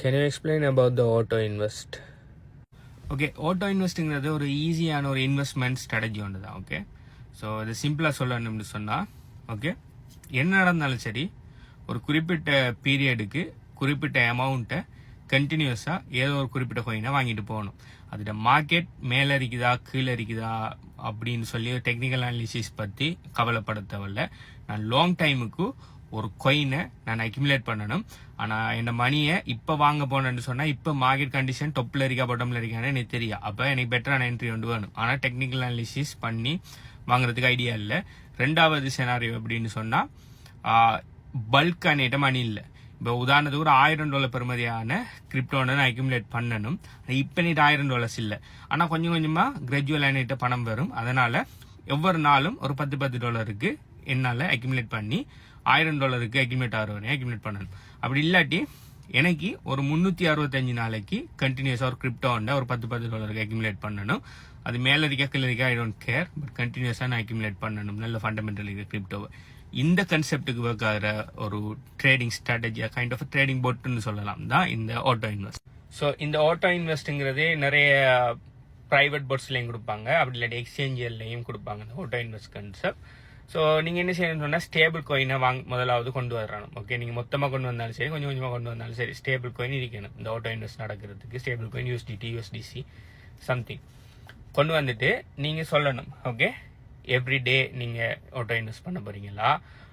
Can you explain about the auto invest? Okay auto இன்வெஸ்ட்டுங்கிறது ஒரு ஈஸியான ஒரு இன்வெஸ்ட்மெண்ட் ஸ்ட்ராட்டஜி ஒன்று தான். ஓகே, ஸோ இது சிம்பிளாக சொல்லணும்னு சொன்னால், ஓகே, என்ன நடந்தாலும் சரி ஒரு குறிப்பிட்ட பீரியடுக்கு குறிப்பிட்ட அமௌண்ட்டை கண்டினியூஸாக ஏதோ ஒரு குறிப்பிட்ட கோயினை வாங்கிட்டு போகணும். அதோட மார்க்கெட் மேலே இருக்குதா கீழே இருக்குதா அப்படின்னு சொல்லி டெக்னிக்கல் அனாலிசிஸ் பற்றி கவலைப்பட தேவையில்ல. நான் லாங் டைமுக்கு ஒரு கொயினை நான் அக்யூமுலேட் பண்ணணும். ஆனால் என்ன மணியை இப்போ வாங்க போனேன்னு சொன்னால் இப்போ மார்க்கெட் கண்டிஷன் டொப்பில் இருக்கா பாட்டமில் இருக்கான்னு எனக்கு தெரியும். அப்போ எனக்கு பெட்டரான என்ட்ரி ஒன்று வேணும். ஆனால் டெக்னிக்கல் அனாலிசிஸ் பண்ணி வாங்குறதுக்கு ஐடியா இல்லை. ரெண்டாவது செனாரியோ அப்படின்னு சொன்னால் பல்கான இடம் மணி இல்லை. இப்போ உதாரணத்துக்கு ஒரு $1000 பெறுமதியான கிரிப்டோனை நான் அக்யூமுலேட் பண்ணணும். இப்போ நீட்டு $1000 இல்லை, ஆனால் கொஞ்சம் கொஞ்சமாக கிராஜுவல் ஆனிட்ட பணம் வரும். அதனால ஒவ்வொரு நாளும் ஒரு $10 என்னால் அக்யூமுலேட் பண்ணி $1000 அக்யூமுலேட் ஆகிற வரையும் அக்யூமுலேட் பண்ணணும். அப்படி இல்லாட்டி எனக்கு ஒரு 365 நாளைக்கு கண்டினியூஸாக ஒரு கிரிப்டோன்னு ஒரு $10 அக்யூமுலேட் பண்ணணும். அது மேலே இருக்கா கீழே இருக்கா ஐ டோன்ட் கேர், பட் கண்டினியூஸாக நான் அக்யூமுலேட் பண்ணணும். நல்ல ஃபண்டமெண்டல் இருக்க கிரிப்டோவை. இந்த கன்செப்டுக்கு ஒர்க் ஆகிற ஒரு trading strategy, kind of trading போட்டுன்னு சொல்லலாம் தான் இந்த ஆட்டோ இன்வெஸ்ட். ஸோ இந்த ஆட்டோ இன்வெஸ்ட்டுங்கிறது நிறைய ப்ரைவேட் போர்ட்ஸ்லையும் கொடுப்பாங்க, அப்படி இல்லாட்டி எக்ஸ்சேஞ்சுலையும் கொடுப்பாங்க இந்த ஆட்டோ இன்வெஸ்ட் கன்செப்ட். ஸோ நீங்கள் என்ன செய்யணும்னு சொன்னால் ஸ்டேபிள் கோயினை முதலாவது கொண்டு வரணும். ஓகே, நீங்கள் மொத்தமாக கொண்டு வந்தாலும் சரி கொஞ்சம் கொஞ்சமாக கொண்டு வந்தாலும் சரி ஸ்டேபிள் கோயின் இருக்கணும். இந்த ஆட்டோ இன்வெஸ்ட் நடக்கிறதுக்கு ஸ்டேபிள் கோயின் USDC சம்திங் கொண்டு வந்துட்டு நீங்கள் சொல்லணும். ஓகே, எவ்ரி டே நீங்கள் ஆட்டோ இன்வெஸ்ட் பண்ண போறீங்களா,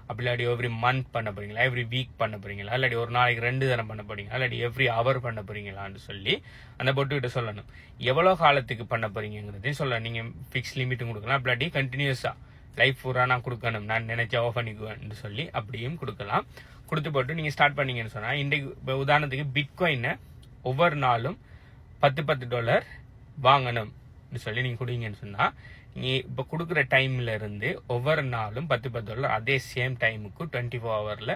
அப்படி இல்லாட்டி எவ்ரி மந்த் பண்ண போறீங்களா, எவ்ரி வீக் பண்ண போறீங்களா, இல்லாட்டி ஒரு நாளைக்கு 2 தரம் பண்ண போறீங்களா, இல்லாட்டி எவ்ரி ஹவர் பண்ண போறீங்களான்னு சொல்லி அந்த பொட்டுக்கிட்ட சொல்லணும். எவ்வளோ காலத்துக்கு பண்ண போறீங்கிறதையும் சொல்லணும். நீங்கள் ஃபிக்ஸ் லிமிட்டும் கொடுக்கலாம், இல்லாட்டி கண்டினியூஸாக லைஃப் பூரா நான் கொடுக்கணும், நான் நினைச்சா ஆஃப் பண்ணிக்குவேன்னு சொல்லி அப்படியும் கொடுக்கலாம். கொடுத்து போட்டு நீங்கள் ஸ்டார்ட் பண்ணீங்கன்னு சொன்னால், இன்றைக்கு உதாரணத்துக்கு பிட்காயினை ஒவ்வொரு நாளும் $10 வாங்கணும்னு சொல்லி நீங்கள் கொடுங்கன்னு சொன்னால், நீங்கள் இப்போ கொடுக்குற டைம்ல இருந்து ஒவ்வொரு நாளும் $10 அதே சேம் டைமுக்கு 24 ஹவரில்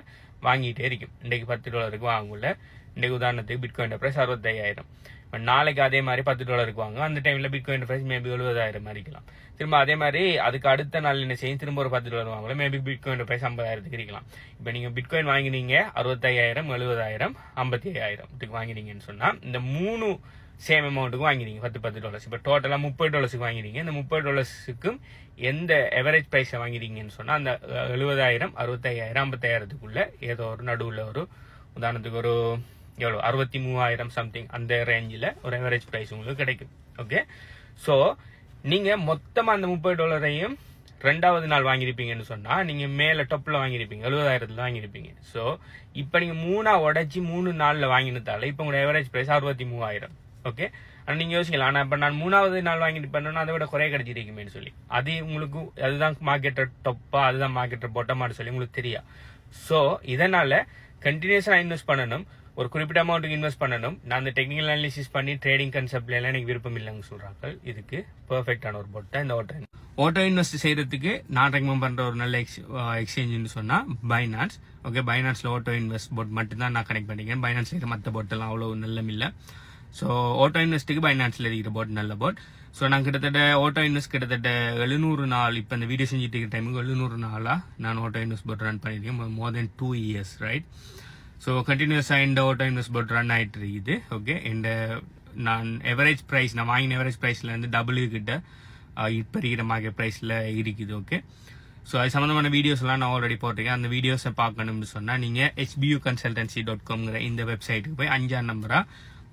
வாங்கிட்டே இருக்கும். இன்றைக்கு $10 வாங்கல, இன்றைக்கு உதாரணத்துக்கு பிட்காயின் ப்ரைஸ் 65,000. இப்போ நாளைக்கு அதே மாதிரி $10 வாங்க, அந்த டைமில் பிட்காயின் ப்ரைஸ் மேபி 70,000 இருக்கலாம். திரும்ப அதே மாதிரி அதுக்கு அடுத்த நாள் என்ன செய்யும், திரும்ப ஒரு $10 வாங்கல, மேபி பிட்காயின் ப்ரைஸ் 50,000 இருக்கலாம். இப்போ நீங்கள் பிட்காயின் வாங்கினீங்க 65,000, 70,000, 55,000 வாங்கினீங்கன்னு சொன்னால், இந்த 3 சேம் அமௌண்ட்டுக்கு வாங்கினீங்க $10. இப்போ டோட்டலாக $30 வாங்கினீங்க. இந்த $30 எந்த எவரேஜ் ப்ரைஸை வாங்கினீங்கன்னு சொன்னால், அந்த 70,000, 65,000, 55,000 ஏதோ ஒரு நடுவில் ஒரு உதாரணத்துக்கு ஒரு எவ்வளோ 63,000 சம்திங் அந்த ரேஞ்சில் ஒரு எவரேஜ் ப்ரைஸ் உங்களுக்கு கிடைக்கும். ஓகே, ஸோ நீங்கள் மொத்தமாக அந்த $30 ரெண்டாவது நாள் வாங்கியிருப்பீங்கன்னு சொன்னால், நீங்கள் மேலே டொப்பில் வாங்கியிருப்பீங்க 70,000 வாங்கியிருப்பீங்க. ஸோ இப்போ நீங்கள் 3 உடைச்சி 3 நாளில் வாங்கினதால இப்போ உங்களோட எவரேஜ் ப்ரைஸ் 63,000. ஓகே, ஆனால் நீங்கள் யோசிக்கலாம், ஆனால் இப்போ நான் 3வது நாள் வாங்கிட்டு பண்ணோன்னா அதை விட குறைய கிடைச்சிருக்குமேன்னு சொல்லி, அது உங்களுக்கு அதுதான் மார்க்கெட்டர் டொப்பா அதுதான் மார்க்கெட்டர் பொட்டமான்னு சொல்லி உங்களுக்கு தெரியா. ஸோ இதனால கண்டினியூஸாக இன்வெஸ்ட் பண்ணணும், ஒரு குறிப்பிட்ட அமௌண்ட்டுக்கு இன்வெஸ்ட் பண்ணணும். நான் அந்த டெக்னிக்கல் அனாலிசிஸ் பண்ணி ட்ரேடிங் கன்செப்ட்ல எல்லாம் எனக்கு விருப்பம் இல்லைன்னு சொல்றாங்க. இதுக்கு பெர்ஃபெக்டான ஒரு போட் தான் இந்த ஆட்டோ இன்வெஸ்ட் செய்யறதுக்கு நான் ரெக்கமெண்ட் பண்ற ஒரு நல்ல எக்ஸ்சேஞ்சுன்னு சொன்னா பைனான்ஸ். ஓகே, பைனான்ஸ்ல ஆட்டோ இன்வெஸ்ட் போட் மட்டும் தான் நான் கனெக்ட் பண்ணிக்கிறேன். பைனான்ஸ் செய்யற மற்ற போட் எல்லாம் அவ்வளவு நல்லம் இல்லை. ஸோ ஆட்டோ இன்வெஸ்ட்டுக்கு பைனான்ஸ்ல இருக்கிற போட் நல்ல போட். ஸோ நான் கிட்டத்தட்ட ஆட்டோ இன்வெஸ்ட் கிட்டத்தட்ட 700 நாள், இப்போ இந்த வீடியோ செஞ்சுட்டு இருக்கிற டைமுக்கு 700 நாளா நான் ஆட்டோ இன்வெஸ்ட் போட் ரன் பண்ணியிருக்கேன். மோர் தென் 2 years, ரைட்? ஸோ கண்டினியூஸாக இந்த ஆட்டோ இன்வெஸ்ட் போட் ரன் ஆகிட்டு இருக்குது. ஓகே, இந்த நான் எவரேஜ் ப்ரைஸ் நான் வாங்கின எவரேஜ் ப்ரைஸ்லேருந்து டபுள் கிட்ட இப்போ இருக்கிற மார்க்கெட் ப்ரைஸில் இருக்குது. ஓகே, ஸோ அது சம்மந்தமான வீடியோஸ்லாம் நான் ஆல்ரெடி போட்டிருக்கேன். அந்த வீடியோஸை பார்க்கணும்னு சொன்னால் நீங்கள் hbuconsultancy.com இந்த வெப்சைட்டுக்கு போய் 5ஆம் நம்பராக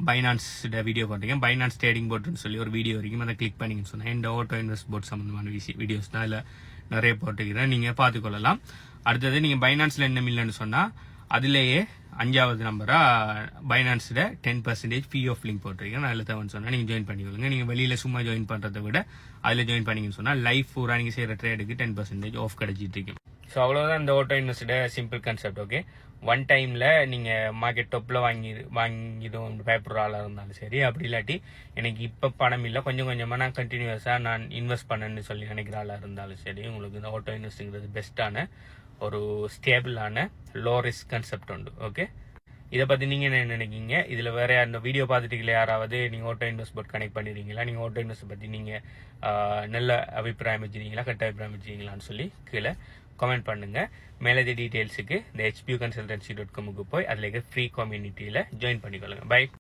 பைனான்ஸ் வீடியோ போட்டிருக்கேன். பைனான்ஸ் ட்ரேடிங் போட்டுன்னு சொல்லி ஒரு வீடியோ வரைக்கும் அதை கிளிக் பண்ணிங்கன்னு சொன்னேன். இந்த ஆட்டோ இன்வெஸ்ட் போட் சம்மந்தமான வீடியோஸ் தான் இல்லை நிறைய போட்டுக்கிறேன், நீங்கள் பார்த்துக்கொள்ளலாம். அடுத்தது நீங்கள் பைனான்ஸில் என்ன இல்லைன்னு சொன்னால், அதுலேயே 5வது நம்பரா பைனான்ஸில் 10% ஃபீ ஆஃப் லிங்க் போட்டிருக்கேன். நான் அதில் தேவைன்னு சொன்னால் நீங்கள் ஜாயின் பண்ணிக்கொள்ளுங்க. நீங்கள் வெளியில் சும்மா ஜாயின் பண்ணுறதை விட அதில் ஜாயின் பண்ணிங்கன்னு சொன்னால் லைஃப் பூரா நீங்கள் செய்கிற ட்ரேடுக்கு 10% ஆஃப் கிடைச்சிட்டு இருக்கு. ஸோ அவ்வளோதான் இந்த auto invest simple concept. Okay, one டைமில் நீங்கள் மார்க்கெட் டொப்பில் வாங்கிடும் பேப்பர் ஆளாக இருந்தாலும் சரி, அப்படி இல்லாட்டி எனக்கு இப்போ பணம் இல்லை கொஞ்சம் கொஞ்சமாக நான் கண்டினியூஸாக நான் இன்வெஸ்ட் பண்ணேன்னு சொல்லி நினைக்கிற ஆளாக இருந்தாலும் சரி, உங்களுக்கு இந்த ஆட்டோ இன்வெஸ்ட்டுங்கிறது பெஸ்ட்டான ஒரு ஸ்டேபிளான லோ ரிஸ்க் கான்செப்ட் உண்டு. ஓகே, இதை பற்றி நீங்கள் என்ன நினைக்கிங்க? இதில் வேற அந்த வீடியோ பார்த்துட்டீங்களா யாராவது நீங்கள் ஆட்டோ இன்வெஸ்ட் போட் கனெக்ட் பண்ணிடுறீங்களா? நீங்கள் ஆட்டோ இன்வெஸ்ட் பற்றி நீங்கள் நல்ல அபிப்பிராயம் வச்சுருக்கீங்களா, கெட்ட அபிப்பிராயம் வச்சுருக்கீங்களான்னு சொல்லி கீழே கமெண்ட் பண்ணுங்க. மேலதி டீடைல்ஸுக்கு இந்த hpuconsultancy.com போய் அதில் இருக்க ஃப்ரீ கம்யூனிட்டியில் ஜாயின் பண்ணிக்கொள்ளுங்க. பை.